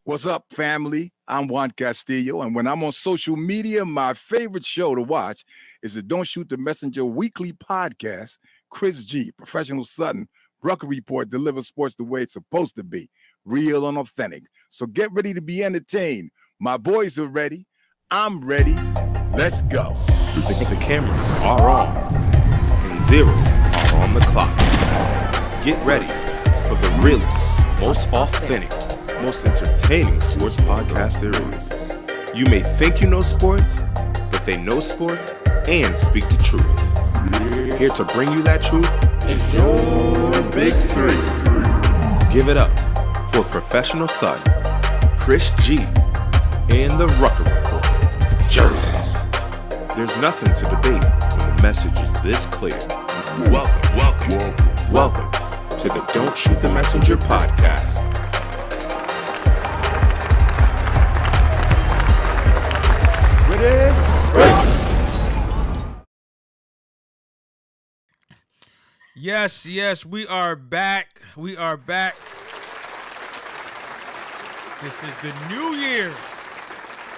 What's up, family? I'm Juan Castillo, and when I'm on social media, my favorite show to watch is the Don't Shoot the Messenger weekly podcast. Chris G, professional Sutton, Rucker Report delivers sports the way it's supposed to be, real and authentic. So get ready to be entertained. My boys are ready. I'm ready. Let's go. The cameras are on, and zeros are on the clock. Get ready for the realest, most authentic, most entertaining sports podcast there is. You may think you know sports, but they know sports and speak the truth. Here to bring you that truth is your Big Three. Give it up for professional son, Chris G, and the Rucker Report, Jersey. There's nothing to debate when the message is this clear. Welcome to the Don't Shoot the Messenger podcast. Yes, we are back. We are back. This is the new year.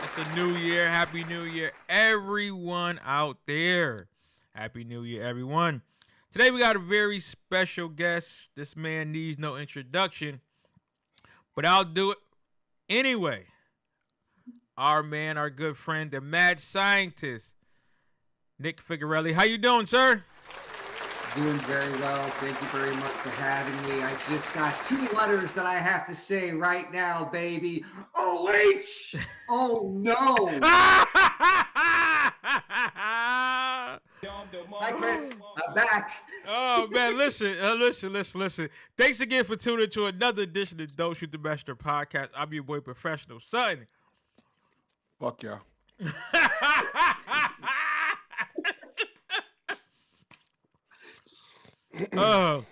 It's a new year. Happy New Year, everyone out there. Happy New Year, everyone. Today we got a very special guest. This man needs no introduction, but I'll do it anyway. Our man, our good friend, the mad scientist, Nick Figarelli. How you doing, sir? Doing very well. Thank you very much for having me. I just got two letters that I have to say right now, baby. OH! Oh, no. Hi, Chris. I'm back. Oh, man, listen. Thanks again for tuning in to another edition of Don't Shoot the Messenger podcast. I'm your boy, Professional Son. Fuck y'all. Oh,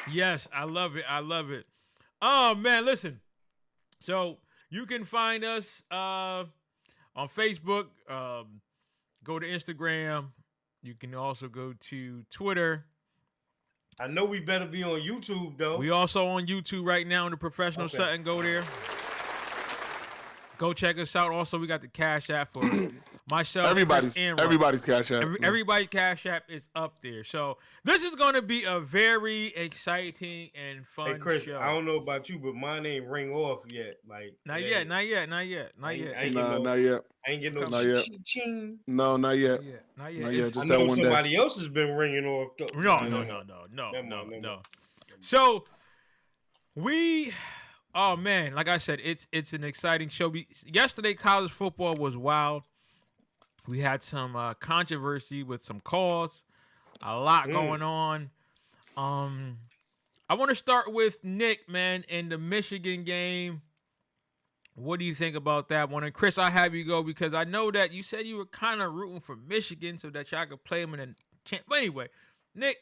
yes, I love it. Oh, man, listen. So you can find us on Facebook. Go to Instagram. You can also go to Twitter. I know we better be on YouTube, though. We also on YouTube right now in the Professional Sutton. Go there. Go check us out. Also, we got the Cash App for myself. Everybody's Cash App. Everybody's Cash App is up there. So this is going to be a very exciting and fun Hey, Chris, show. I don't know about you, but mine ain't ring off yet. Like Not yet. Not yet. I ain't getting no Not yet. ching. No, not yet. Not Not yet. yet. I Just know that one day. somebody else has been ringing off, though. No. So oh man, like I said, it's an exciting show. Yesterday, college football was wild. We had some controversy with some calls, a lot going on. I want to start with Nick, man, in the Michigan game. What do you think about that one? And Chris, I have you go because I know that you said you were kind of rooting for Michigan so that y'all could play them in a chance. But anyway, Nick,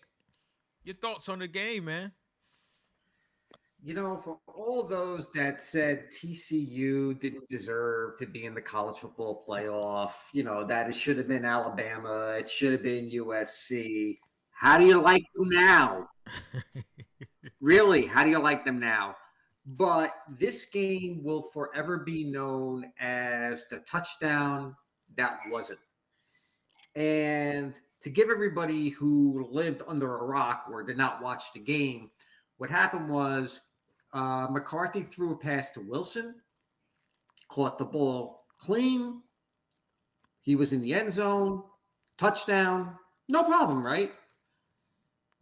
your thoughts on the game, man? You know, for all those that said TCU didn't deserve to be in the college football playoff, that it should have been Alabama, it should have been USC. How do you like them now? Really, how do you like them now? But this game will forever be known as the touchdown that wasn't. And to give everybody who lived under a rock or did not watch the game, what happened was McCarthy threw a pass to Wilson, caught the ball clean. He was in the end zone, touchdown, no problem, right?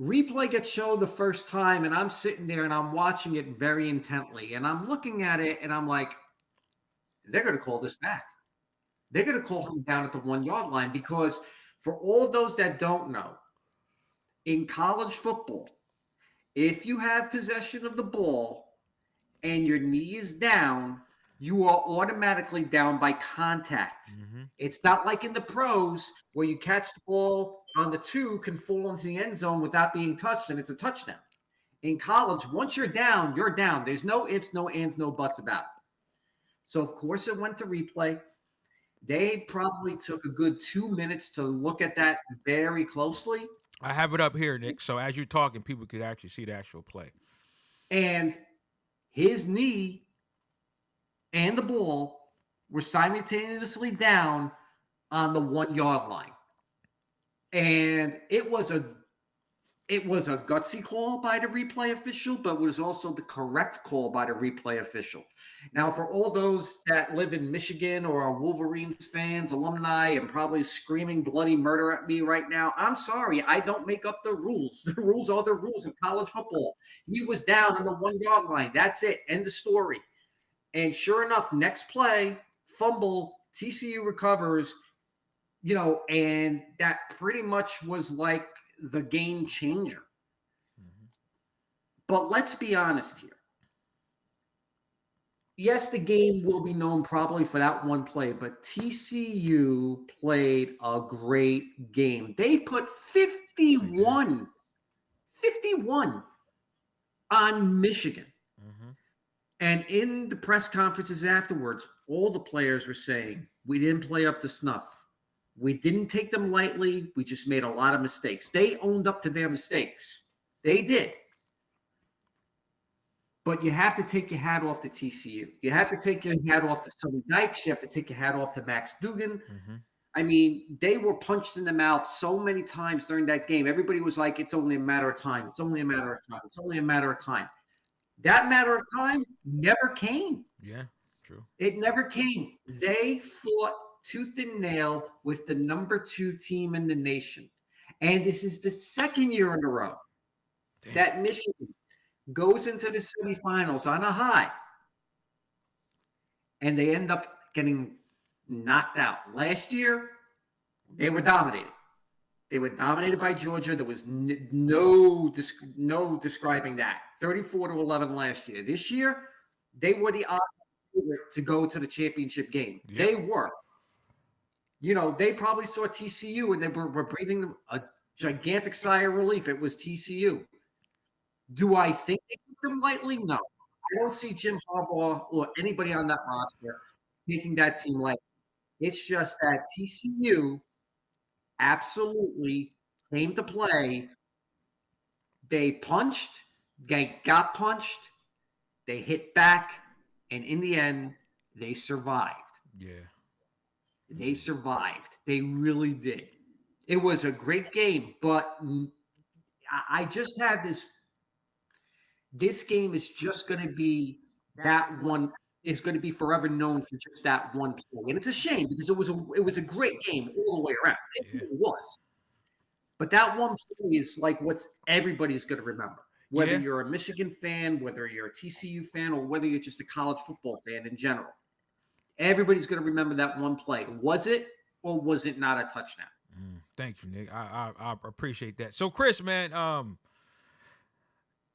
Replay gets shown the first time, and I'm sitting there and I'm watching it very intently, and I'm looking at it and I'm like, they're going to call this back. They're going to call him down at the 1 yard line because for all those that don't know, in college football, if you have possession of the ball and your knee is down, you are automatically down by contact. Mm-hmm. It's not like in the pros where you catch the ball on the 2, can fall into the end zone without being touched, and it's a touchdown. In college, once you're down, you're down. There's no ifs, no ands, no buts about it. So, of course, it went to replay. They probably took a good 2 minutes to look at that very closely. I have it up here, Nick. So as you're talking, people could actually see the actual play. And his knee and the ball were simultaneously down on the 1 yard line. And it was a gutsy call by the replay official, but it was also the correct call by the replay official. Now, for all those that live in Michigan or are Wolverines fans, alumni, and probably screaming bloody murder at me right now, I'm sorry. I don't make up the rules. The rules are the rules of college football. He was down on the 1 yard line. That's it. End of story. And sure enough, next play, fumble, TCU recovers, and that pretty much was like the game changer. Mm-hmm. But let's be honest here. Yes, the game will be known probably for that one play, but TCU played a great game. They put 51 on Michigan. Mm-hmm. And in the press conferences afterwards, all the players were saying, we didn't play up to snuff. We didn't take them lightly. We just made a lot of mistakes. They owned up to their mistakes. They did. But you have to take your hat off to TCU. You have to take your hat off to Sonny Dykes. You have to take your hat off to Max Duggan. Mm-hmm. I mean, they were punched in the mouth so many times during that game. Everybody was like, it's only a matter of time. It's only a matter of time. It's only a matter of time. That matter of time never came. Yeah, true. It never came. They fought tooth and nail with the number 2 team in the nation. And this is the second year in a row that Michigan goes into the semifinals on a high, and they end up getting knocked out. Last year, they were dominated. They were dominated by Georgia. There was no describing that. 34-11 last year. This year, they were the odds to go to the championship game. Yep. They were. They probably saw TCU and they were breathing a gigantic sigh of relief. It was TCU. Do I think they took them lightly? No. I don't see Jim Harbaugh or anybody on that roster taking that team lightly. It's just that TCU absolutely came to play. They punched, they got punched, they hit back, and in the end, they survived. Yeah. They survived. They really did. It was a great game, but I just have this game is just going to be that one is going to be forever known for just that one play. And it's a shame because it was a great game all the way around. It really was. But that one play is like what's everybody's going to remember. Whether you're a Michigan fan, whether you're a TCU fan, or whether you're just a college football fan in general. Everybody's going to remember that one play. Was it or was it not a touchdown? Thank you, Nick. I appreciate that. So, Chris, man,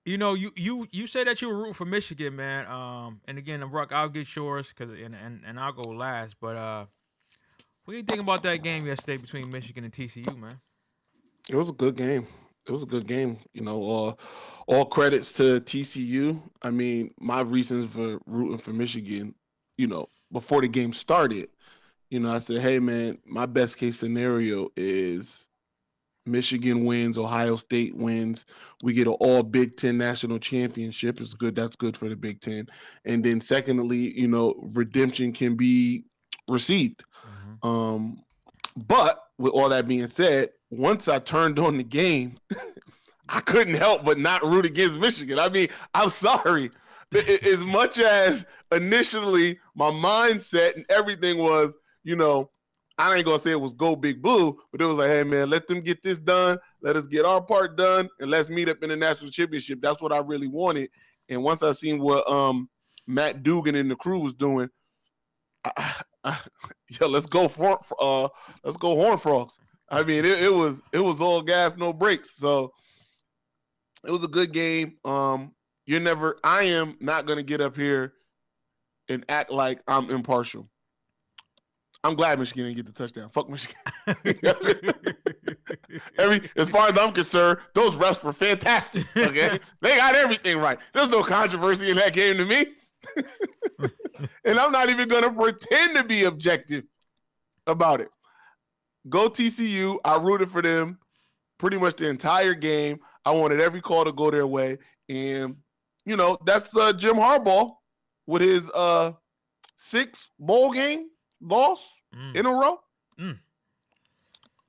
you said that you were rooting for Michigan, man. And again, Ruck, I'll get yours and I'll go last. But what do you think about that game yesterday between Michigan and TCU, man? It was a good game. All credits to TCU. I mean, my reasons for rooting for Michigan, before the game started, I said, hey, man, my best case scenario is Michigan wins, Ohio State wins. We get an all Big Ten national championship. It's good. That's good for the Big Ten. And then secondly, redemption can be received. Mm-hmm. But with all that being said, once I turned on the game, I couldn't help but not root against Michigan. I mean, I'm sorry. As much as initially my mindset and everything was, I ain't going to say it was go Big Blue, but it was like, hey, man, let them get this done. Let us get our part done, and let's meet up in the national championship. That's what I really wanted. And once I seen what Matt Duggan and the crew was doing, let's go Horned Frogs. I mean, it was all gas, no brakes. So it was a good game. I am not going to get up here and act like I'm impartial. I'm glad Michigan didn't get the touchdown. Fuck Michigan. As far as I'm concerned, those refs were fantastic. Okay, they got everything right. There's no controversy in that game to me, and I'm not even going to pretend to be objective about it. Go TCU. I rooted for them pretty much the entire game. I wanted every call to go their way, and that's Jim Harbaugh with his 6 bowl game loss in a row.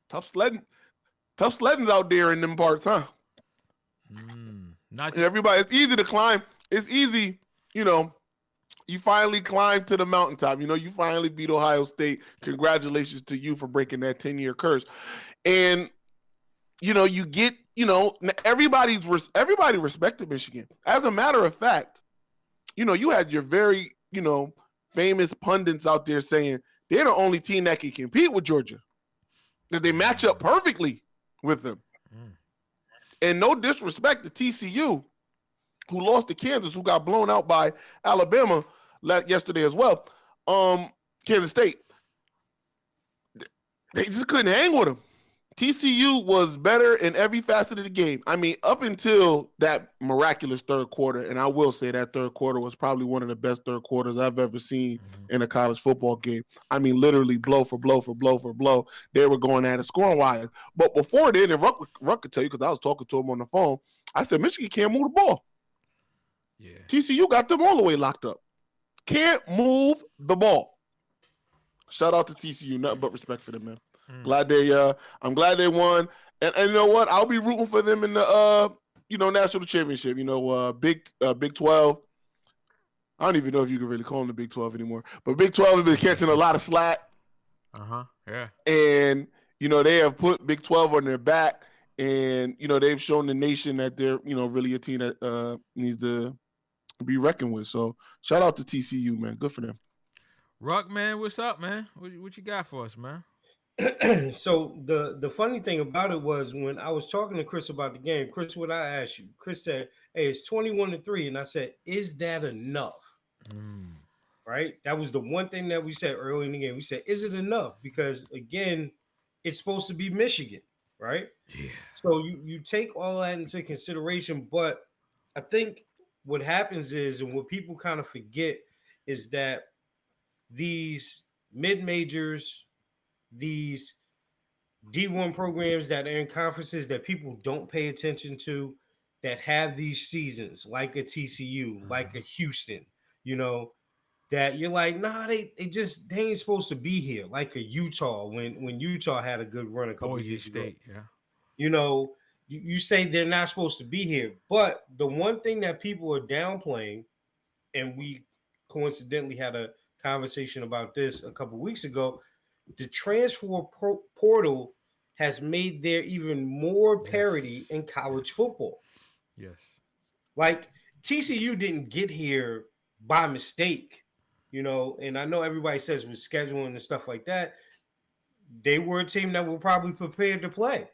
Tough sledding's out there in them parts, huh? Not everybody. It's easy to climb. It's easy, you finally climbed to the mountaintop. You finally beat Ohio State. Congratulations to you for breaking that 10-year curse. And, you get, everybody respected Michigan. As a matter of fact, you had your very, famous pundits out there saying they're the only team that can compete with Georgia, that they match up perfectly with them. And no disrespect to TCU, who lost to Kansas, who got blown out by Alabama yesterday as well. Kansas State, they just couldn't hang with them. TCU was better in every facet of the game. I mean, up until that miraculous third quarter, and I will say that third quarter was probably one of the best third quarters I've ever seen in a college football game. I mean, literally blow for blow for blow for blow. They were going at it scoring-wise. But before then, and Ruck could tell you, because I was talking to him on the phone, I said, Michigan can't move the ball. Yeah. TCU got them all the way locked up. Can't move the ball. Shout out to TCU. Nothing but respect for them, man. I'm glad they won. And you know what? I'll be rooting for them in the national championship. Big 12. I don't even know if you can really call them the Big 12 anymore. But Big 12 has been catching a lot of slack. Yeah. And they have put Big 12 on their back, and they've shown the nation that they're really a team that needs to be reckoned with. So shout out to TCU, man. Good for them. Ruck, man, what's up, man? What you got for us, man? So the funny thing about it was, when I was talking to Chris about the game, Chris, what I asked you, Chris said, hey, it's 21-3. And I said, is that enough? Right? That was the one thing that we said early in the game. We said, is it enough? Because again, it's supposed to be Michigan, right? Yeah. So you take all that into consideration, but I think what happens is, and what people kind of forget, is that these mid-majors, these D1 programs that are in conferences that people don't pay attention to, that have these seasons, like a TCU, like a Houston, that you're like, nah, they ain't supposed to be here. Like a Utah, when Utah had a good run a couple years ago. Yeah. You say they're not supposed to be here, but the one thing that people are downplaying, and we coincidentally had a conversation about this a couple weeks ago, the transfer portal has made there even more parity in college football. Yes. Like TCU didn't get here by mistake, and I know everybody says with scheduling and stuff like that, they were a team that were probably prepared to play.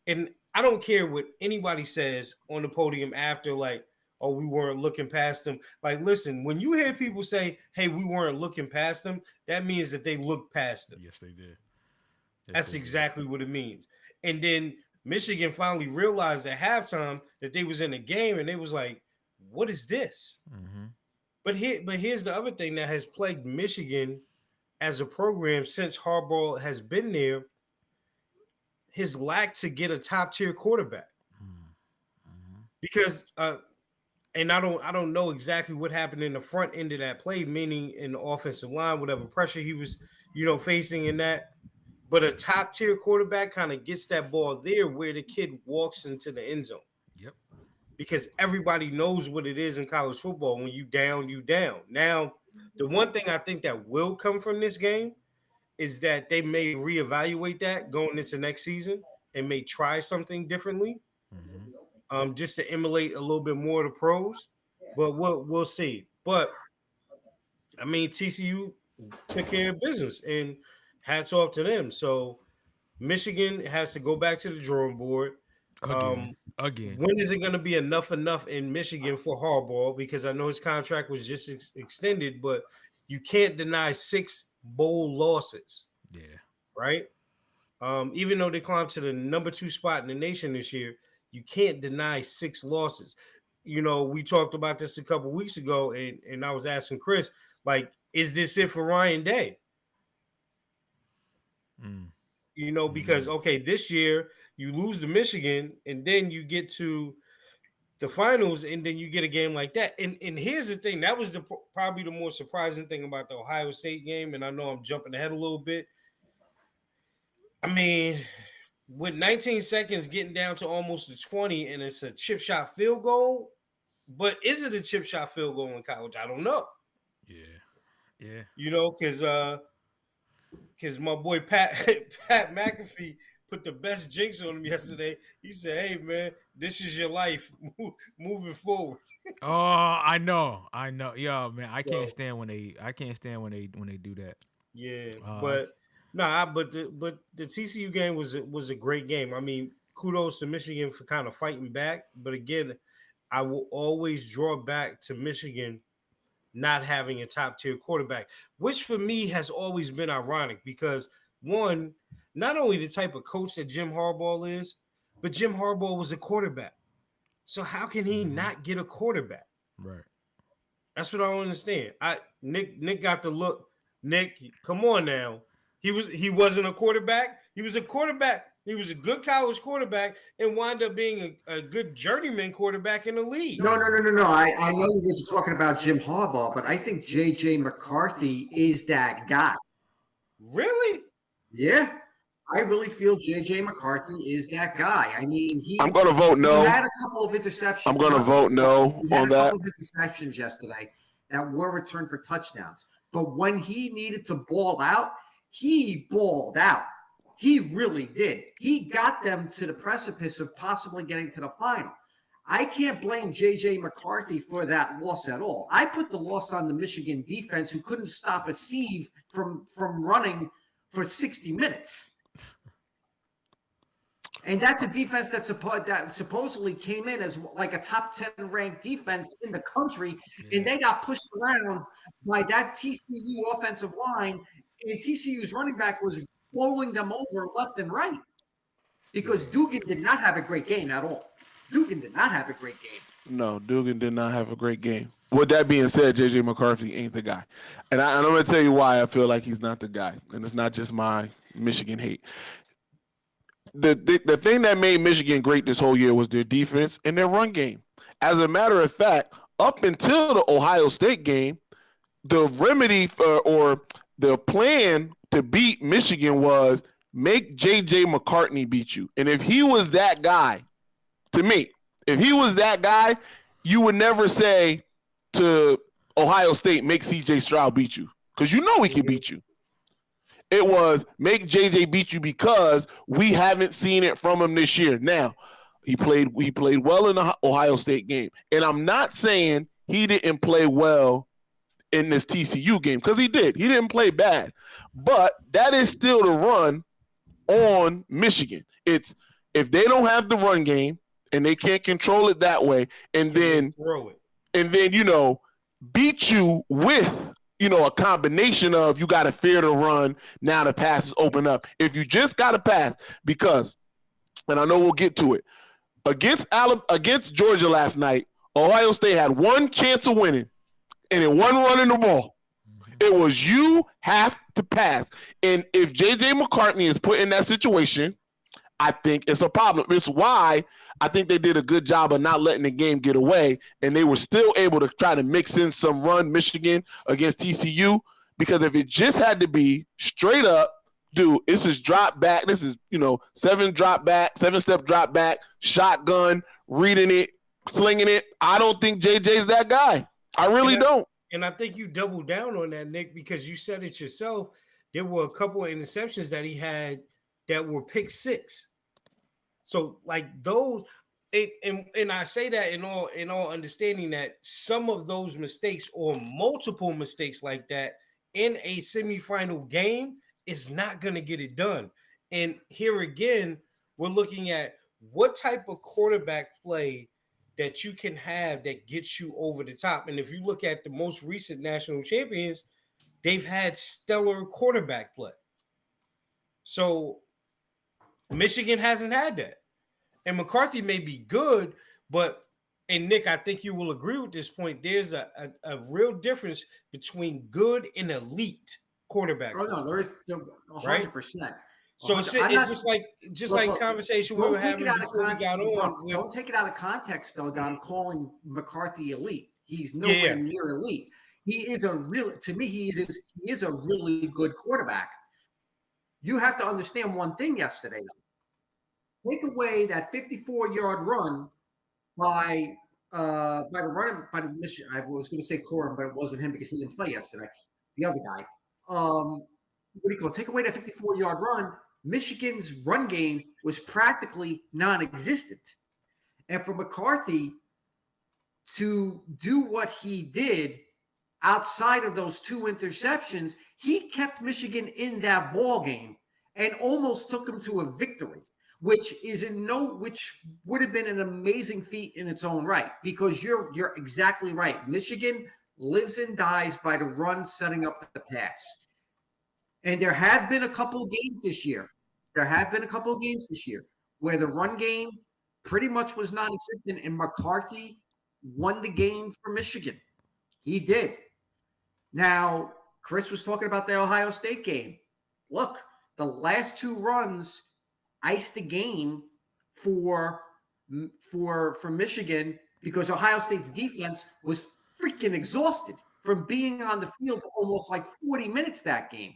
And I don't care what anybody says on the podium after, like, oh, we weren't looking past them. Like, listen, when you hear people say, hey, we weren't looking past them, that means that they looked past them. Yes, they did. That's exactly what it means. And then Michigan finally realized at halftime that they was in a game, and they was like, what is this? But here's the other thing that has plagued Michigan as a program since Harbaugh has been there, his lack to get a top-tier quarterback. Because and I don't know exactly what happened in the front end of that play, meaning in the offensive line, whatever pressure he was, facing in that. But a top-tier quarterback kind of gets that ball there where the kid walks into the end zone. Yep. Because everybody knows what it is in college football. When you down, you down. Now, the one thing I think that will come from this game is that they may reevaluate that going into next season and may try something differently. Just to emulate a little bit more of the pros, but we'll see. But I mean, TCU took care of business, and hats off to them. So Michigan has to go back to the drawing board. Again. When is it going to be enough in Michigan for Harbaugh? Because I know his contract was just extended, but you can't deny 6 bowl losses. Yeah. Right? Even though they climbed to the number 2 spot in the nation this year, you can't deny 6 losses. We talked about this a couple weeks ago, and I was asking Chris, like, is this it for Ryan Day? Because, okay, this year you lose to Michigan, and then you get to the finals, and then you get a game like that. And here's the thing: that was probably the more surprising thing about the Ohio State game. And I know I'm jumping ahead a little bit. I mean, with 19 seconds getting down to almost the 20, and it's a chip shot field goal. But is it a chip shot field goal in college? I don't know. Yeah. You know, because my boy Pat McAfee put the best jinx on him yesterday. He said, "Hey man, this is your life moving forward." Oh, I know. Yo, man, I can't stand when they do that. Yeah, but the TCU game was a great game. I mean, kudos to Michigan for kind of fighting back, but again, I will always draw back to Michigan not having a top tier quarterback, which for me has always been ironic because one, not only the type of coach that Jim Harbaugh is, but Jim Harbaugh was a quarterback. So how can he not get a quarterback? Right. That's what I don't understand. Nick got the look. Nick, come on now. He wasn't a quarterback. He was a quarterback. He was a good college quarterback and wound up being a good journeyman quarterback in the league. No. I know you guys are talking about Jim Harbaugh, but I think J.J. McCarthy is that guy. Really? Yeah. I really feel J.J. McCarthy is that guy. I mean, I'm going to vote no. He had a couple of interceptions. I'm going to vote no on that. A couple of interceptions yesterday that were returned for touchdowns. But when he needed to ball out, he balled out. He really did. He got them to the precipice of possibly getting to the final. I can't blame J.J. McCarthy for that loss at all. I put the loss on the Michigan defense who couldn't stop a sieve from running for 60 minutes. And that's a defense that supposedly came in as like a top 10 ranked defense in the country, and they got pushed around by that TCU offensive line, and TCU's running back was bowling them over left and right because Dugan did not have a great game at all. Dugan did not have a great game. No, Dugan did not have a great game. With that being said, J.J. McCarthy ain't the guy. And I'm going to tell you why I feel like he's not the guy. And it's not just my Michigan hate. The thing that made Michigan great this whole year was their defense and their run game. As a matter of fact, up until the Ohio State game, the remedy or the plan to beat Michigan was make J.J. McCarthy beat you. And if he was that guy, to me, if he was that guy, you would never say to Ohio State, make C.J. Stroud beat you. Because you know he can beat you. It was make JJ beat you because we haven't seen it from him this year. Now, he played well in the Ohio State game. And I'm not saying he didn't play well in this TCU game, because he did. He didn't play bad. But that is still the run on Michigan. It's if they don't have the run game and they can't control it that way, and then throw it. And then, beat you with a combination of you got to fear the run, now the pass is open up. If you just got to pass, because, and I know we'll get to it, against Georgia last night, Ohio State had one chance of winning, and it wasn't running the ball. It was you have to pass. And if J.J. McCarthy is put in that situation, I think it's a problem. It's why I think they did a good job of not letting the game get away, and they were still able to try to mix in some run Michigan against TCU, because if it just had to be straight up, dude, this is drop back. This is, 7-step drop back, shotgun, reading it, slinging it. I don't think JJ's that guy. I really don't. And I think you doubled down on that, Nick, because you said it yourself. There were a couple of interceptions that he had that were pick six. So like those, and I say that in all understanding that some of those mistakes or multiple mistakes like that in a semifinal game is not going to get it done. And here again, we're looking at what type of quarterback play that you can have that gets you over the top. And if you look at the most recent national champions, they've had stellar quarterback play. So Michigan hasn't had that. And McCarthy may be good, but, and Nick, I think you will agree with this point, there's a real difference between good and elite quarterback. Oh, no, there is 100%. Right? So it's just like conversation we were having before we got on. Don't take it out of context, though, that I'm calling McCarthy elite. He's nowhere near elite. He is a really good quarterback. You have to understand one thing yesterday, though. Take away that 54-yard run by the Michigan. I was going to say Corum, but it wasn't him because he didn't play yesterday. The other guy. Take away that 54-yard run. Michigan's run game was practically non-existent. And for McCarthy to do what he did outside of those 2 interceptions, he kept Michigan in that ball game and almost took them to a victory, which would have been an amazing feat in its own right, because you're exactly right. Michigan lives and dies by the run setting up the pass. And there have been a couple of games this year. Where the run game pretty much was non-existent, and McCarthy won the game for Michigan. He did. Now, Chris was talking about the Ohio State game. Look, the last 2 runs iced the game for Michigan because Ohio State's defense was freaking exhausted from being on the field for almost like 40 minutes that game.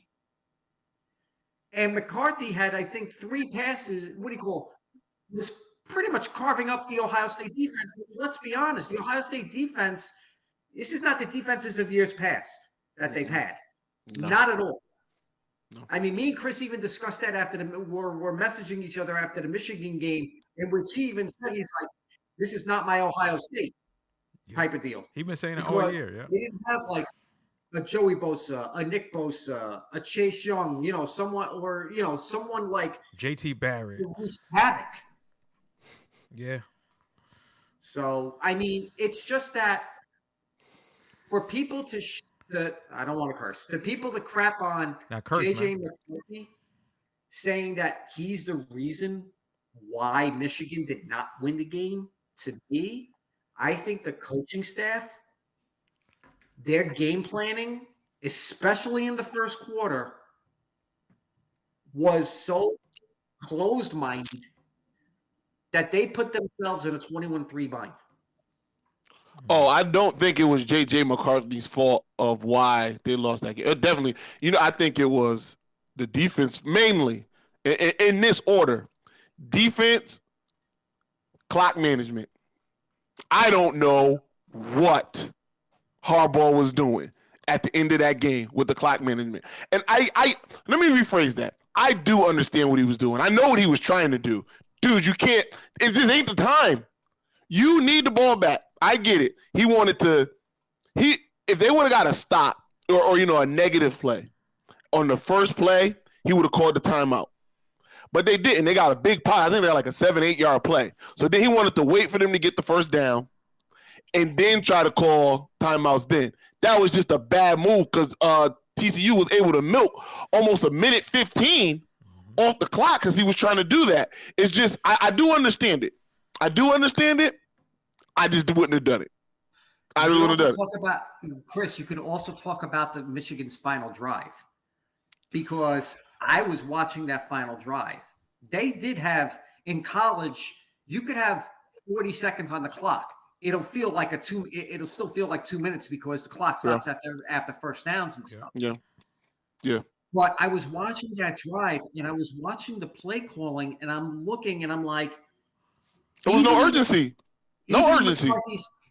And McCarthy had, I think, 3 passes. Just pretty much carving up the Ohio State defense. Let's be honest, the Ohio State defense, this is not the defenses of years past that they've had. No. Not at all. No. I mean, me and Chris even discussed that after we're messaging each other after the Michigan game, in which he even said, he's like, this is not my Ohio State type of deal. He's been saying it all year. Yeah. They didn't have like a Joey Bosa, a Nick Bosa, a Chase Young, someone like JT Barrett. Who's havoc. Yeah. So, I mean, it's just that for people to I don't want to curse. The people that crap on JJ McCarthy, saying that he's the reason why Michigan did not win the game, to me, I think the coaching staff, their game planning, especially in the first quarter, was so closed-minded that they put themselves in a 21-3 bind. Oh, I don't think it was J.J. McCarthy's fault of why they lost that game. It definitely, I think it was the defense mainly in this order. Defense, clock management. I don't know what Harbaugh was doing at the end of that game with the clock management. And I let me rephrase that. I do understand what he was doing. I know what he was trying to do. Dude, you can't, it just ain't the time. You need the ball back. I get it. He wanted to, if they would have got a stop or a negative play on the first play, he would have called the timeout. But they didn't. They got a big pile. I think they got like a 7-8 yard play. So then he wanted to wait for them to get the first down and then try to call timeouts then. That was just a bad move because TCU was able to milk almost a minute 15 off the clock because he was trying to do that. It's just, I do understand it. I just wouldn't have done it. I just wouldn't have done it. Chris, you could also talk about the Michigan's final drive because I was watching that final drive. They did have, in college, you could have 40 seconds on the clock. It'll still feel like 2 minutes because the clock stops after first downs and stuff. Yeah. But I was watching that drive and I was watching the play calling and I'm looking and I'm like, there was no urgency. No urgency.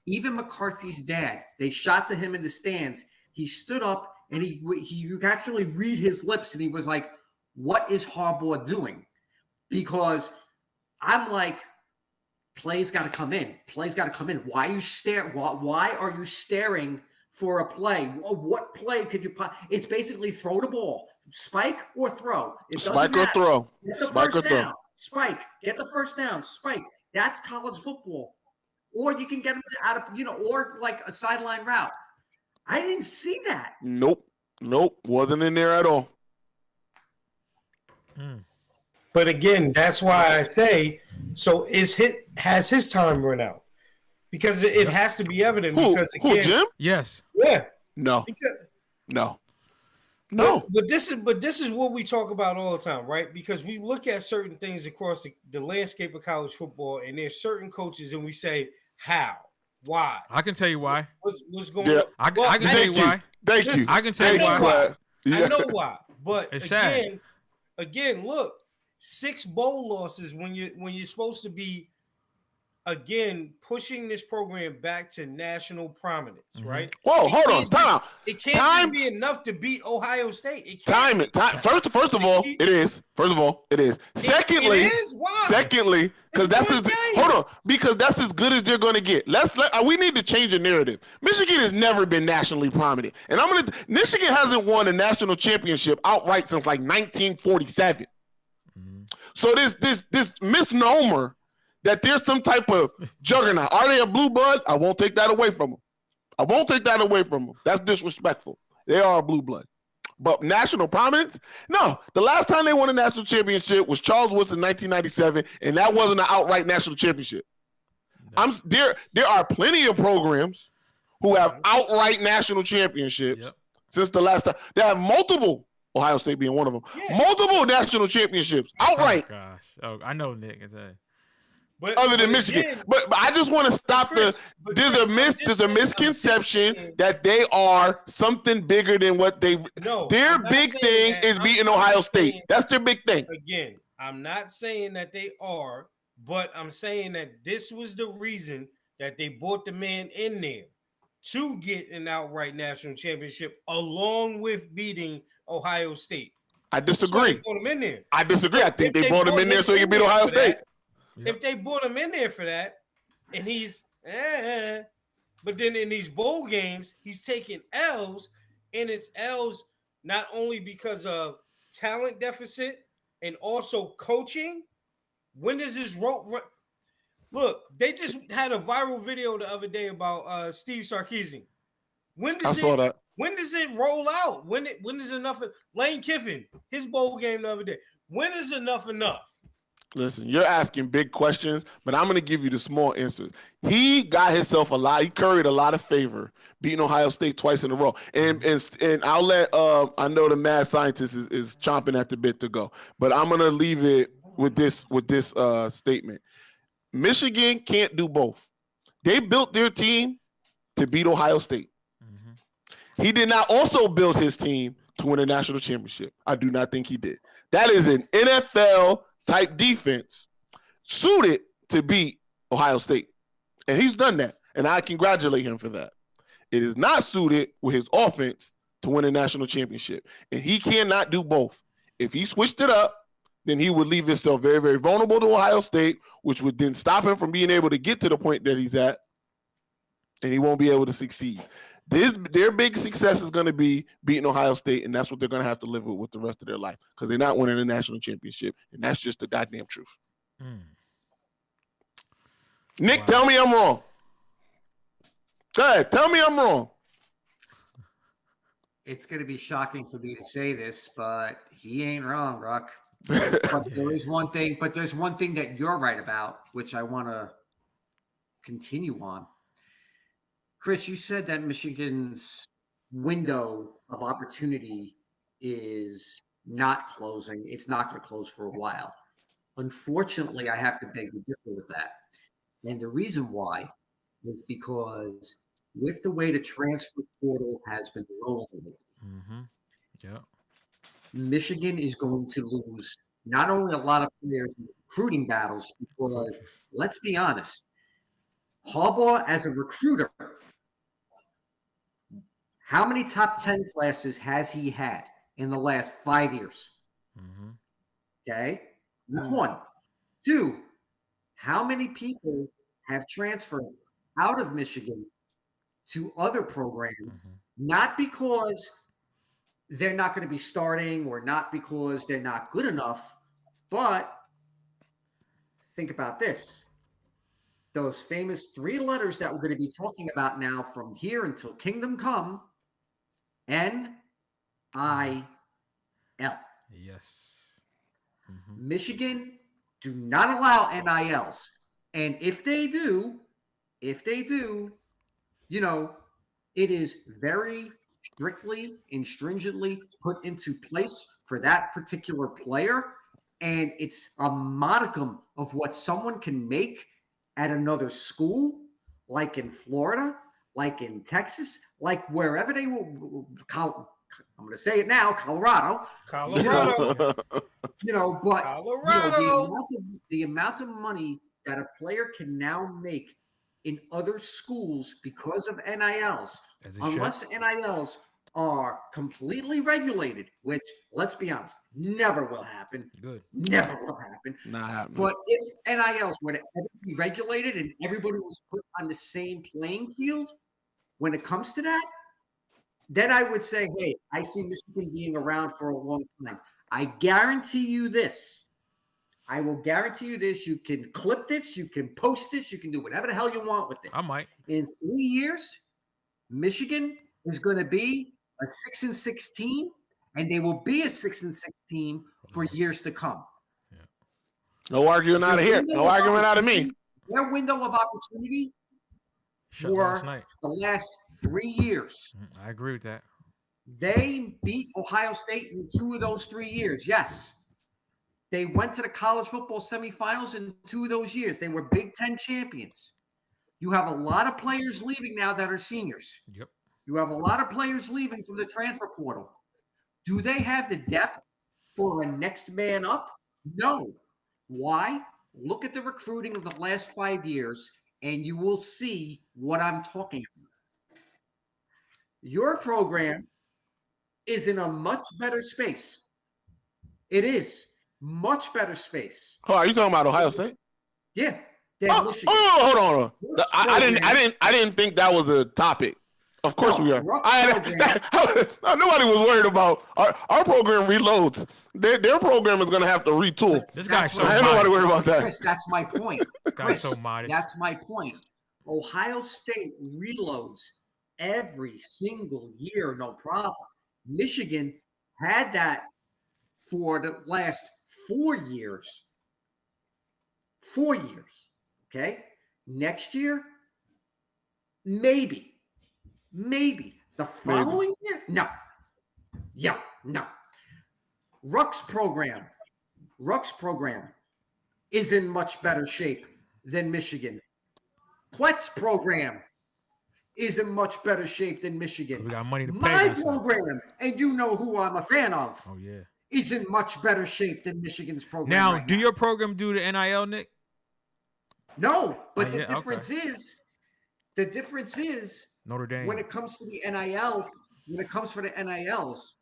Even McCarthy's dad, they shot to him in the stands. He stood up and you could actually read his lips and he was like, what is Harbaugh doing? Because I'm like, plays got to come in. Plays got to come in. Why are you staring for a play? What play could you put? It's basically throw the ball. Spike or throw. It doesn't Spike matter. Or throw. Get the Spike first or down. throw. Spike. Get the first down. Spike. That's college football. Or you can get them out of, or like a sideline route. I didn't see that. Nope. Wasn't in there at all. But again, that's why I say, so has his time run out? Because it has to be evident. Who, because again, Jim? Yes. Yeah. No. Because, no. No. But this is what we talk about all the time, right? Because we look at certain things across the landscape of college football, and there's certain coaches, and we say, how, why, I can tell you why. what's going Yeah. on. I Well, can tell you why. Thank you. Listen, I can tell you I know why. why. Yeah. I know why, but It's sad. again, look, 6 bowl losses when you're supposed to be again pushing this program back to national prominence, Mhm. right? Whoa, It hold on. can't Time out. It can't Time- just be enough to beat Ohio State. It can't. Time. First of all, it is. First of all, it is. Secondly, it is? Why? Secondly, because It's that's one as game. hold on, because that's as good as they're going to get. We need to change the narrative. Michigan has never been nationally prominent, and Michigan hasn't won a national championship outright since like 1947. Mhm. So this misnomer that there's some type of juggernaut. Are they a blue blood? I won't take that away from them. That's disrespectful. They are a blue blood. But national prominence? No. The last time they won a national championship was Charles Woodson in 1997, and that wasn't an outright national championship. There are plenty of programs who have outright national championships Yep. since the last time. They have multiple, Ohio State being one of them, Yeah. multiple national championships outright. Oh, gosh. Oh, I know Nick. But, Other than but Michigan, again, but I just want to stop Chris, there's a misconception that they are something bigger than what their I'm not big saying thing that. is I'm beating not Ohio State. saying- That's their big thing. Again, I'm not saying that they are, but I'm saying that this was the reason that they brought the man in there to get an outright national championship along with beating Ohio State. I That's why disagree. they brought him in there. I disagree. I think If they they brought him brought in there him so he in can beat there Ohio for that, State. Yep. If they brought him in there for that, and he's but then in these bowl games, he's taking L's, and it's L's not only because of talent deficit and also coaching. When does this look? They just had a viral video the other day about Steve Sarkisian. When I does saw that. When does it roll out? When is enough? Lane Kiffin, his bowl game the other day. When is enough enough? Listen, you're asking big questions, but I'm going to give you the small answers. He got himself he curried a lot of favor beating Ohio State twice in a row. And I'll let, I know the mad scientist is chomping at the bit to go, but I'm going to leave it with this statement. Michigan can't do both. They built their team to beat Ohio State. Mhm. He did not also build his team to win a national championship. I do not think he did. That is an NFL type defense suited to beat Ohio State. And he's done that. And I congratulate him for that. It is not suited with his offense to win a national championship. And he cannot do both. If he switched it up, then he would leave himself very, very vulnerable to Ohio State, which would then stop him from being able to get to the point that he's at. And he won't be able to succeed. Their big success is going to be beating Ohio State, and that's what they're going to have to live with the rest of their life because they're not winning a national championship, and that's just the goddamn truth. Mm. Nick, Wow. tell me I'm wrong. Go ahead. Tell me I'm wrong. It's going to be shocking for me to say this, but he ain't wrong, Ruck. But there's one thing that you're right about, which I want to continue on. Chris, you said that Michigan's window of opportunity is not closing. It's not going to close for a while. Unfortunately, I have to beg to differ with that. And the reason why is because with the way the transfer portal has been rolling, Mhm. Yeah. Michigan is going to lose not only a lot of players in recruiting battles, because let's be honest, Harbaugh as a recruiter, how many top 10 classes has he had in the last 5 years? Mhm. Okay, that's one. Two, how many people have transferred out of Michigan to other programs, Mhm. not because they're not going to be starting or not because they're not good enough, but think about this. Those famous 3 letters that we're going to be talking about now from here until Kingdom Come, NIL. Yes. Mhm. Michigan do not allow NILs. And if they do, it is very strictly and stringently put into place for that particular player, and it's a modicum of what someone can make at another school, like in Florida, like in Texas, like wherever they will. I'm going to say it now, Colorado. Colorado. But Colorado. the amount of money that a player can now make in other schools because of NILs, As it unless NILs are completely regulated, which, let's be honest, never will happen. Good. Never will happen. Not happening. But if NILs were to ever be regulated and everybody was put on the same playing field when it comes to that, then I would say, hey, I see Michigan being around for a long time. I guarantee you this. I will guarantee you this. You can clip this. You can post this. You can do whatever the hell you want with it. I might. In 3 years, Michigan is going to be a 6-6 team, and they will be a 6-6 team for years to come. No arguing out of here. No argument out of me. Their window of opportunity Shut last for night. the last 3 years. I agree with that. They beat Ohio State in 2 of those 3 years. Yes. They went to the college football semifinals in 2 of those years. They were Big Ten champions. You have a lot of players leaving now that are seniors. Yep. You have a lot of players leaving from the transfer portal. Do they have the depth for a next man up? No. Why? Look at the recruiting of the last 5 years, and you will see what I'm talking about. Your program is in a much better space. It is much better space. Oh, are you talking about Ohio State? Yeah. Than Oh, Michigan. hold on. Ruck's I program- didn't think that was a topic. Of course No, we are. Ruck's Nobody was worried about our program reloads. Their program is going to have to retool. This guy's so That's I ain't nobody modest. worried about that. Chris, that's my point. Guy's so Chris, modest. that's my point. Ohio State reloads every single year, no problem. Michigan had that for the last 4 years. 4 years. Okay. Next year, maybe. The following year, no. Yeah, no. Ruck's program is in much better shape than Michigan. Plett's program is in much better shape than Michigan. We got money to pay. My this time. program, and you know who I'm a fan of, Oh yeah. is in much better shape than Michigan's program. Now, right do your program do the NIL, Nick? No, but Oh, the yeah, okay. difference is Notre Dame. when it comes to the NIL, when it comes for the NILs,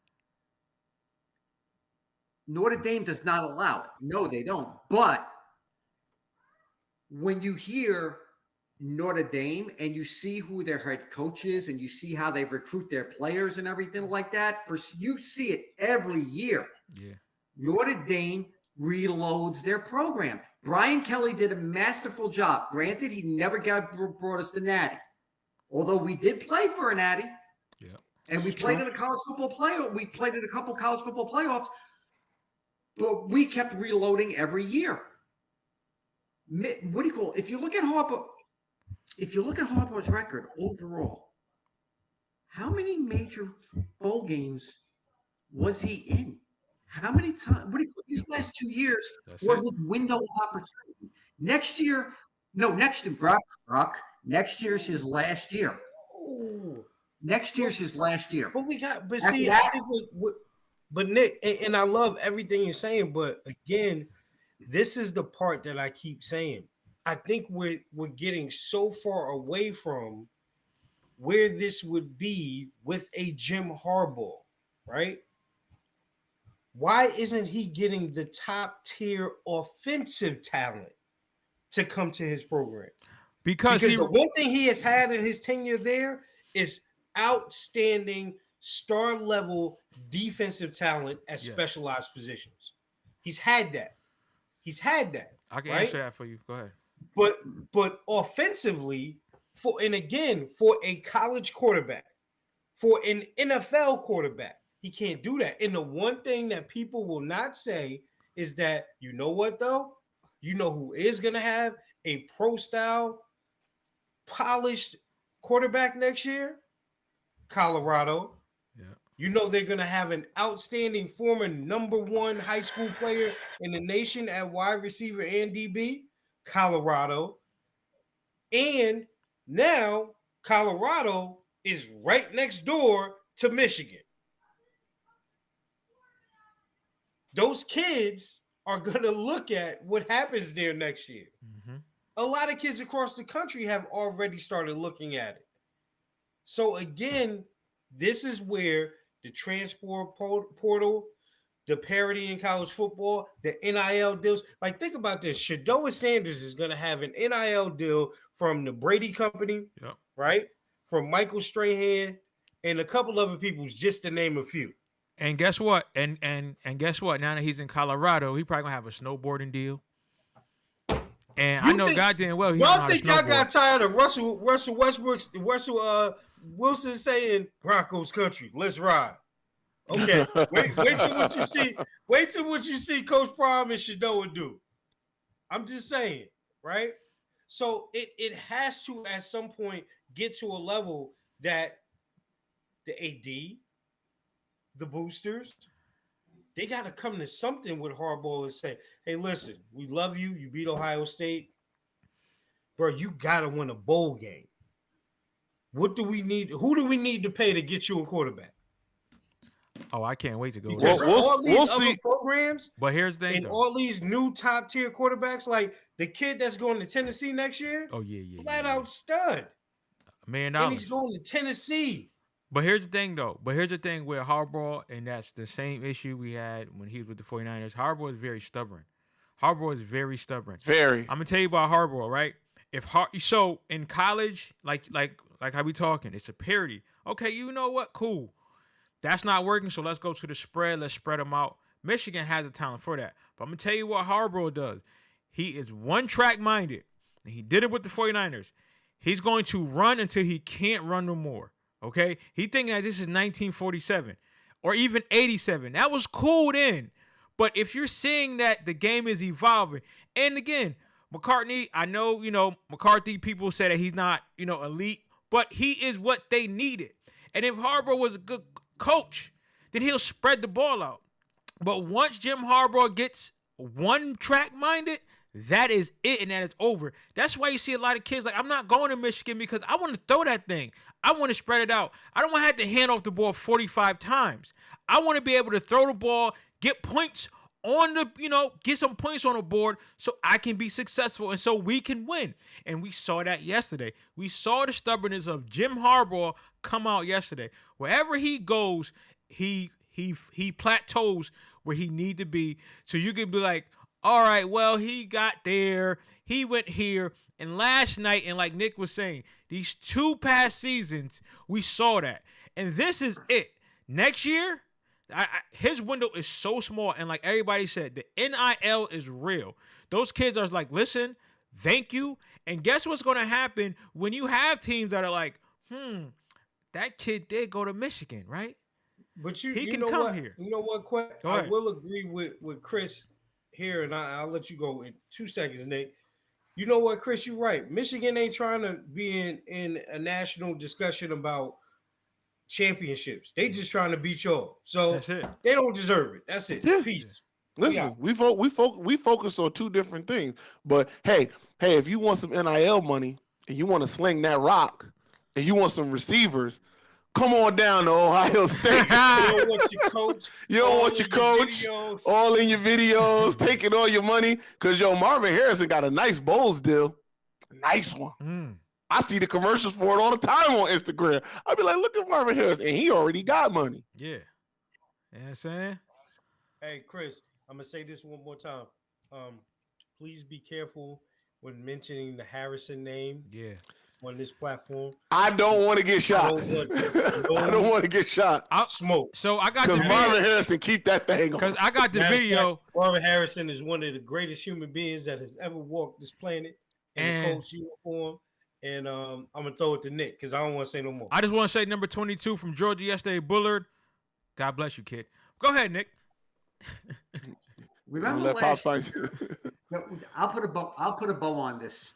Notre Dame does not allow it. No, they don't. But when you hear Notre Dame and you see who their head coach is and you see how they recruit their players and everything like that, you see it every year. Yeah. Notre Dame reloads their program. Brian Kelly did a masterful job. Granted, he never brought us the Natty. Although we did play for a Natty. Yeah. And we played in a college football playoff. We played in a couple college football playoffs. But we kept reloading every year. What do you call it? If you look at Harbaugh's record overall, how many major bowl games was he in? How many times? What do you call these last 2 years were his window of opportunity? Next year, Brock. Next year's his last year. Ooh. Next year's his last year. But After see, that- I think but Nick, and I love everything you're saying, but again, this is the part that I keep saying. I think we're getting so far away from where this would be with a Jim Harbaugh, right? Why isn't he getting the top tier offensive talent to come to his program? Because the one thing he has had in his tenure there is outstanding star level defensive talent at specialized positions. He's had that. I can right? answer that for you. Go ahead. But offensively, for a college quarterback, for an NFL quarterback, he can't do that. And the one thing that people will not say is that, you know what though? You know who is gonna have a pro style polished quarterback next year? Colorado. You know they're going to have an outstanding former #1 high school player in the nation at wide receiver and DB, Colorado. And now Colorado is right next door to Michigan. Those kids are going to look at what happens there next year. Mm-hmm. A lot of kids across the country have already started looking at it. So again, this is where the transport portal, the parity in college football, the NIL deals. Like, think about this. Shadoa Sanders is going to have an NIL deal from the Brady Company, Yep. right? From Michael Strahan and a couple other people, just to name a few. And guess what? And guess what? Now that he's in Colorado, he probably gonna have a snowboarding deal. And I know goddamn well he y'all think y'all got tired of Russell Wilson saying Broncos country, let's ride. Okay, wait till what you see. Wait till what you see Coach Prime and Shadoa do. I'm just saying, right? So it has to at some point get to a level that the AD, the boosters, they got to come to something with Harbaugh and say, hey, listen, we love you. You beat Ohio State. Bro, you got to win a bowl game. What do we need? Who do we need to pay to get you a quarterback? Oh, I can't wait to go. Because all these other programs, but here's the thing, and all these new top tier quarterbacks, like the kid that's going to Tennessee next year. Oh yeah, flat out stud. $1 million. And he's going to Tennessee. But here's the thing, though. But here's the thing with Harbaugh, and that's the same issue we had when he was with the 49ers. Harbaugh is very stubborn. Very. I'm gonna tell you about Harbaugh, right? So in college, like how we talking, it's a parity. Okay, you know what? Cool. That's not working, so let's go to the spread. Let's spread them out. Michigan has the talent for that. But I'm going to tell you what Harbaugh does. He is one-track minded, and he did it with the 49ers. He's going to run until he can't run no more, okay? He thinking that this is 1947 or even 87. That was cool then. But if you're seeing that the game is evolving, and again, McCarthy, I know, McCarthy people say that he's not, elite, but he is what they needed. And if Harbaugh was a good coach, then he'll spread the ball out. But once Jim Harbaugh gets one-track minded, that is it, and that is over. That's why you see a lot of kids like, I'm not going to Michigan because I want to throw that thing. I want to spread it out. I don't want to have to hand off the ball 45 times. I want to be able to throw the ball, get points on the, get some points on the board so I can be successful and so we can win. And we saw that yesterday. We saw the stubbornness of Jim Harbaugh come out yesterday. Wherever he goes, he plateaus where he need to be. So you can be like, all right, well, he got there. He went here. And last night, and like Nick was saying, these 2 past seasons, we saw that. And this is it. Next year, his window is so small, and like everybody said, the NIL is real. Those kids are like, listen, thank you. And guess what's going to happen when you have teams that are like, that kid did go to Michigan, right? But he can come here. You know what, I will agree with Chris here, and I'll let you go in 2 seconds, Nick. You know what, Chris, you're right. Michigan ain't trying to be in a national discussion about championships. They just trying to beat y'all. So that's it. They don't deserve it. That's it. Yeah. Peace. Listen, we focus on 2 different things. But hey, if you want some NIL money and you want to sling that rock and you want some receivers, come on down to Ohio State. You don't want your coach. You don't want your coach all in your videos, taking all your money. Because Marvin Harrison got a nice Bowls deal. Nice one. I see the commercials for it all the time on Instagram. I'll be like, look at Marvin Harris, and he already got money. Yeah. You know what I'm saying? Hey, Chris, I'm going to say this one more time. Please be careful when mentioning the Harrison name on this platform. I don't want to get shot. I don't want to get shot. Smoke. So I got the video. Marvin Harrison, keep that thing on. Because I got the video. Marvin Harrison is one of the greatest human beings that has ever walked this planet in a coach uniform. And I'm gonna throw it to Nick because I don't want to say no more. I just want to say number 22 from Georgia yesterday, Bullard. God bless you, kid. Go ahead, Nick. Remember last year, I'll put a bow on this.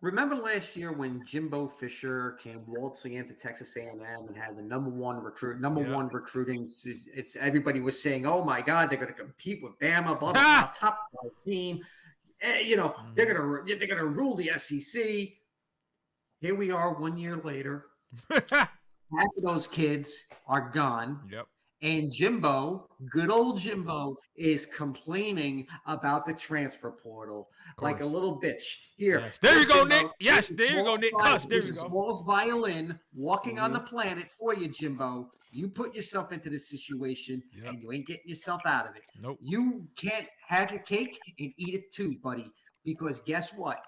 Remember last year when Jimbo Fisher came waltzing into Texas A&M and had the number one recruiting? It's everybody was saying, "Oh my God, they're going to compete with Bama, blah blah blah, top 5 team. They're gonna rule the SEC." Here we are, 1 year later. Half of those kids are gone. Yep. And Jimbo, good old Jimbo, is complaining about the transfer portal like a little bitch. Here, yes. There you go, Jimbo. Nick. Yes, there you go, Nick. Cuss. There There's you the go. smallest violin walking on the planet for you, Jimbo. You put yourself into this situation, and you ain't getting yourself out of it. Nope. You can't have your cake and eat it too, buddy. Because guess what?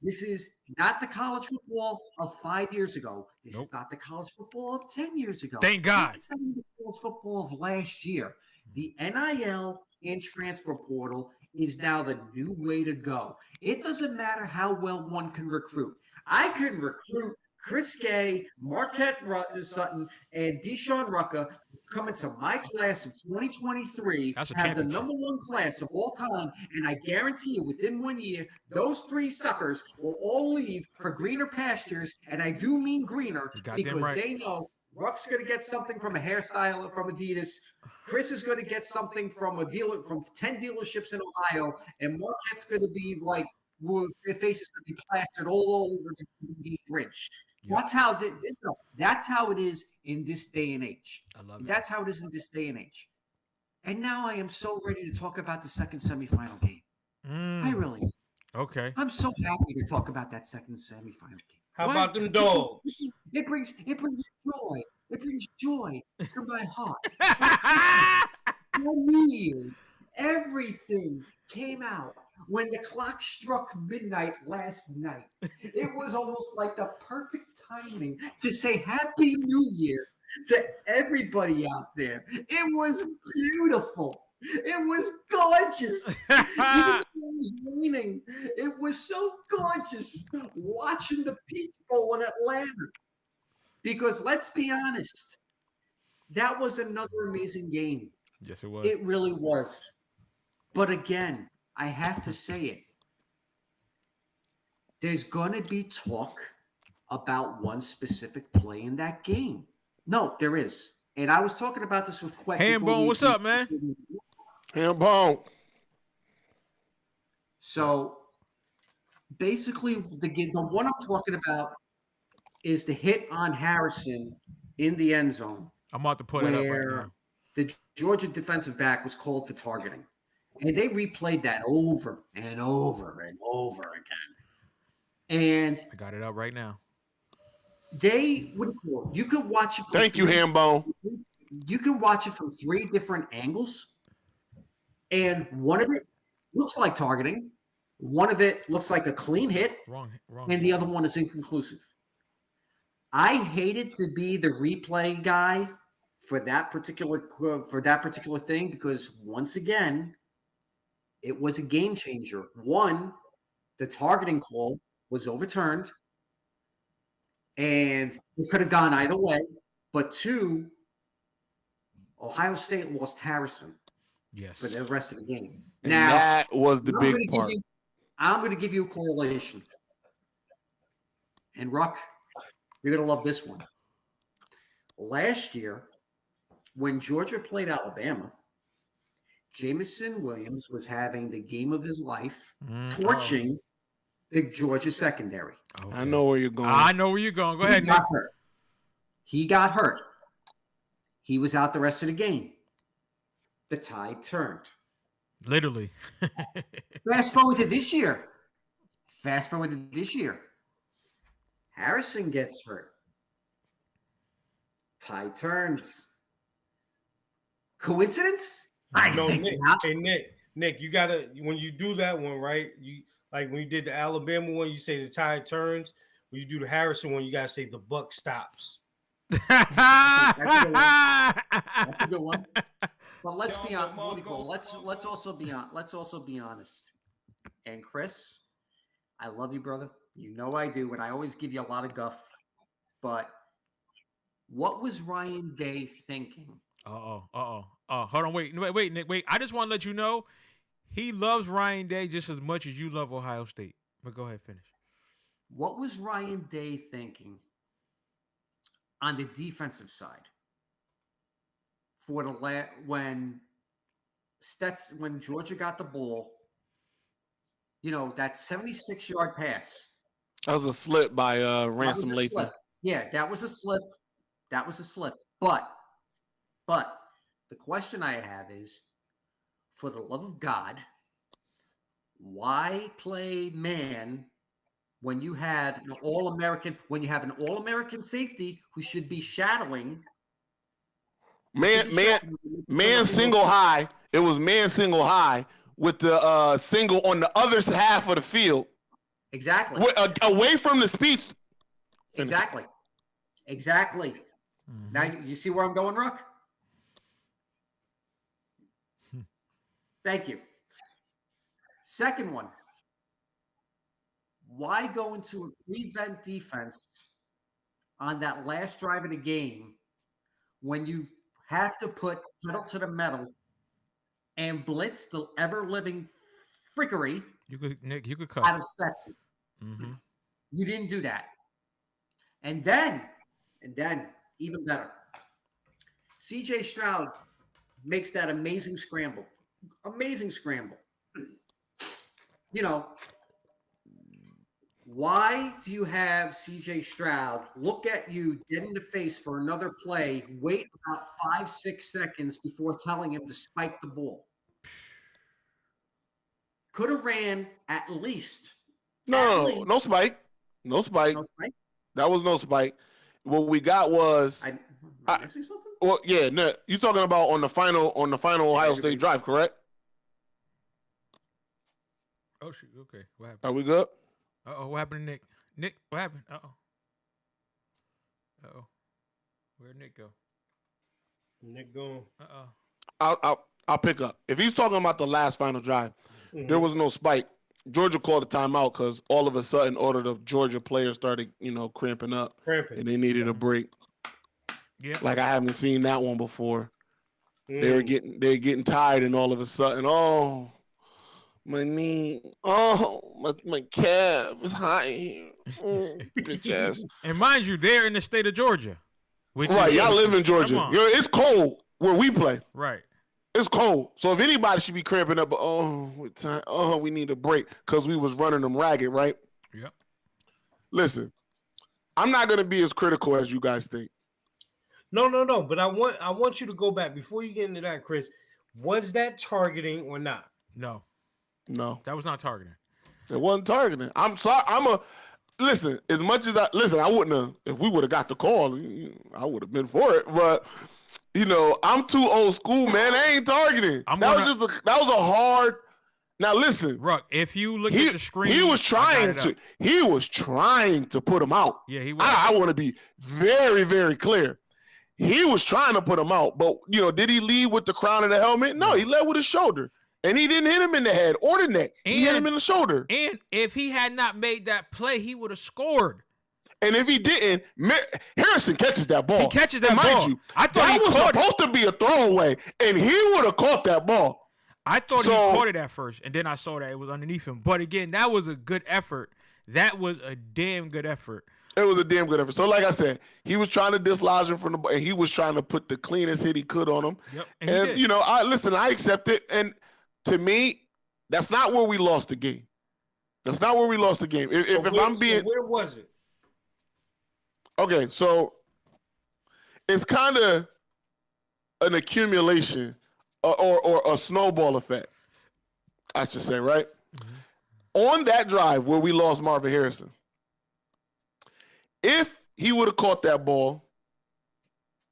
This is not the college football of 5 years ago. This is not the college football of 10 years ago. Thank God. It's not even the college football of last year. The NIL and transfer portal is now the new way to go. It doesn't matter how well one can recruit. I can recruit Chris Gay, Marquette Sutton, and Deshaun Rucker come into my class of 2023, That's a have the championship. number one class of all time, and I guarantee you within 1 year, those 3 suckers will all leave for greener pastures, and I do mean greener because they know Ruck's going to get something from a hairstyle from Adidas. Chris is going to get something from a dealer from 10 dealerships in Ohio, and Marquette's going to be like, their faces going to be plastered all over the bridge. Yep. That's how it is in this day and age. I love it. That's how it is in this day and age. And now I am so ready to talk about the second semifinal game. I really am. Okay. I'm so happy to talk about that second semifinal game. How about them dogs? It brings joy. It brings joy to my heart. For me, everything came out when the clock struck midnight last night. It was almost like the perfect timing to say Happy New Year to everybody out there. It was beautiful. It was gorgeous. Even though it was raining, it was so gorgeous watching the Peach Bowl in Atlanta. Because let's be honest, that was another amazing game. Yes, it was. It really was. But again, I have to say it. There's going to be talk about one specific play in that game. No, there is. And I was talking about this with Quet. Hambone, what's up, man? Hambone. So basically, the one I'm talking about is the hit on Harrison in the end zone. I'm about to put it up right now. The Georgia defensive back was called for targeting. And they replayed that over and over and over again. And I got it up right now. You could watch it. Thank you, Hambone. You can watch it from 3 different angles. And one of it looks like targeting. One of it looks like a clean hit. Wrong. And the other one is inconclusive. I hated to be the replay guy for that particular thing because once again, it was a game changer. One, the targeting call was overturned, and it could have gone either way. But 2, Ohio State lost Harrison for the rest of the game. And now that was the big part. I'm going to give you a correlation. And Ruck, you're going to love this one. Last year, when Georgia played Alabama, Jameson Williams was having the game of his life, torching the Georgia secondary. Okay. I know where you're going. I know where you're going. Go ahead, Nick. He got hurt. He was out the rest of the game. The tide turned. Literally. Fast forward to this year. Harrison gets hurt. Tide turns. Coincidence? I think Nick. not. Hey, Nick, you gotta when you do that one, right? You like when you did the Alabama one, you say the tide turns. When you do the Harrison one, you gotta say the buck stops. That's a good one. But let's be honest. Let's also be honest. And Chris, I love you, brother. You know I do, and I always give you a lot of guff. But what was Ryan Day thinking? Hold on, wait, Nick, wait. I just want to let you know he loves Ryan Day just as much as you love Ohio State. But go ahead, finish. What was Ryan Day thinking on the defensive side for when Georgia got the ball? That 76-yard pass. That was a slip by Ransom Latham. Latham. Yeah, that was a slip. But the question I have is, for the love of God, why play man when you have an All-American safety who should be shadowing? Man single high. It was man single high with the single on the other half of the field. Exactly. Away from the speech. Exactly. Mm-hmm. Now you see where I'm going, Ruck? Thank you. Second one. Why go into a prevent defense on that last drive of the game when you have to put pedal to the metal and blitz the ever-living freakery? Nick, you could cut out of Stetson. Mm-hmm. You didn't do that. And then, even better, CJ Stroud makes that amazing scramble. Why do you have CJ Stroud look at you dead in the face for another play, wait about 5-6 seconds before telling him to spike the ball? Could have ran at least. No spike. No spike. That was no spike. What we got was. Am I missing something? Well, yeah, no, you're talking about on the final Ohio State drive, correct? Oh shoot. Okay. What happened? Are we good? Uh-oh. What happened to Nick? Nick, what happened? Uh-oh. Where'd Nick go? Nick gone. I'll pick up. If he's talking about the last final drive, there was no spike. Georgia called a timeout because all of a sudden all of the Georgia players started, cramping up. And they needed a break. Yeah. Like I haven't seen that one before. They're getting tired, and all of a sudden, oh, my knee, oh, my calf is hot here. Bitch ass. And mind you, they're in the state of Georgia. Right, y'all live in Georgia. It's cold where we play. Right. It's cold. So if anybody should be cramping up, we need a break because we was running them ragged, right? Yep. Listen, I'm not gonna be as critical as you guys think. No. But I want you to go back before you get into that, Chris. Was that targeting or not? No. That was not targeting. It wasn't targeting. I'm sorry. Listen. As much as I wouldn't have. If we would have got the call, I would have been for it. But I'm too old school, man. I ain't targeting. That was a hard. Now listen, Ruck. If you look at the screen, he was trying to put him out. Yeah, he was. I want to be very, very clear. He was trying to put him out, but did he lead with the crown of the helmet? No, he led with his shoulder, and he didn't hit him in the head or the neck. He hit him in the shoulder. And if he had not made that play, he would have scored. And if he didn't, Harrison catches that ball. He catches that ball. Mind you, I thought that was supposed to be a throwaway, and he would have caught that ball. I thought he caught it at first, and then I saw that it was underneath him. But again, that was a good effort. That was a damn good effort. It was a damn good effort. So, like I said, he was trying to dislodge him from the ball, and he was trying to put the cleanest hit he could on him. Yep. And I accept it. And to me, that's not where we lost the game. If I'm being, where was it? Okay, so it's kind of an accumulation or a snowball effect, I should say, right? Mm-hmm. On that drive where we lost Marvin Harrison, if he would have caught that ball,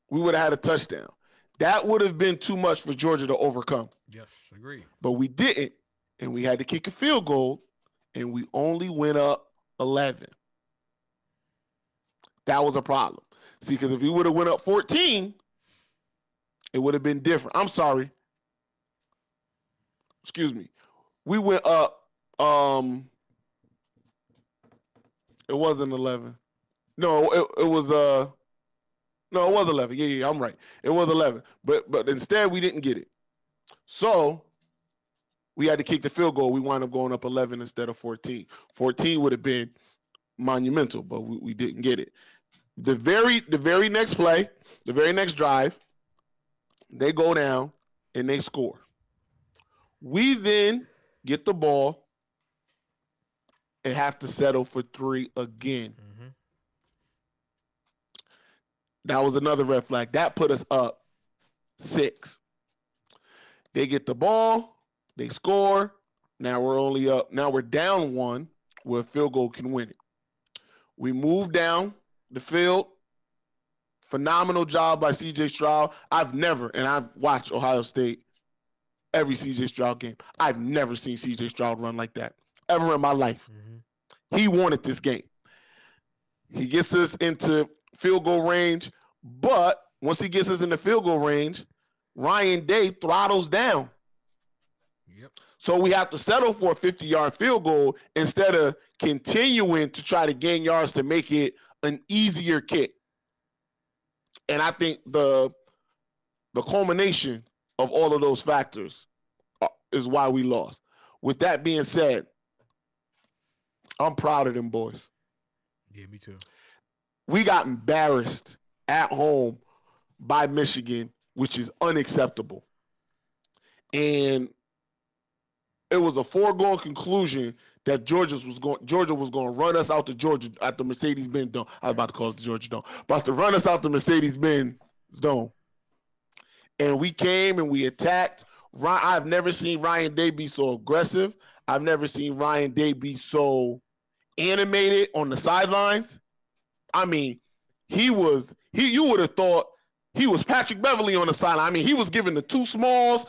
we would have had a touchdown. That would have been too much for Georgia to overcome. Yes, agree. But we didn't, and we had to kick a field goal, and we only went up 11. That was a problem. See, because if we would have went up 14, it would have been different. I'm sorry. Excuse me. We went up. It wasn't 11. No, it was no, it was 11. Yeah, I'm right. It was 11. But instead we didn't get it. So we had to kick the field goal. We wound up going up 11 instead of 14. 14 would have been monumental, but we didn't get it. The very next play, the very next drive, they go down and they score. We then get the ball and have to settle for 3 again. Mm-hmm. That was another red flag. That put us up 6. They get the ball, they score. Now we're down 1 where a field goal can win it. We move down the field. Phenomenal job by C.J. Stroud. I've watched Ohio State every C.J. Stroud game. I've never seen C.J. Stroud run like that ever in my life. Mm-hmm. He wanted this game. He gets us into field goal range, but once he gets us into field goal range, Ryan Day throttles down. Yep. So we have to settle for a 50-yard field goal instead of continuing to try to gain yards to make it an easier kick. And I think the culmination of all of those factors is why we lost. With that being said, I'm proud of them boys. Yeah, me too. We got embarrassed at home by Michigan, which is unacceptable. And it was a foregone conclusion that Georgia was going to run us out to Georgia at the Mercedes-Benz Dome. I was about to call it the Georgia Dome. About to run us out the Mercedes-Benz Dome. And we came and we attacked. I've never seen Ryan Day be so aggressive. I've never seen Ryan Day be so animated on the sidelines. I mean, you would have thought he was Patrick Beverly on the sideline. I mean, he was giving the 2 smalls.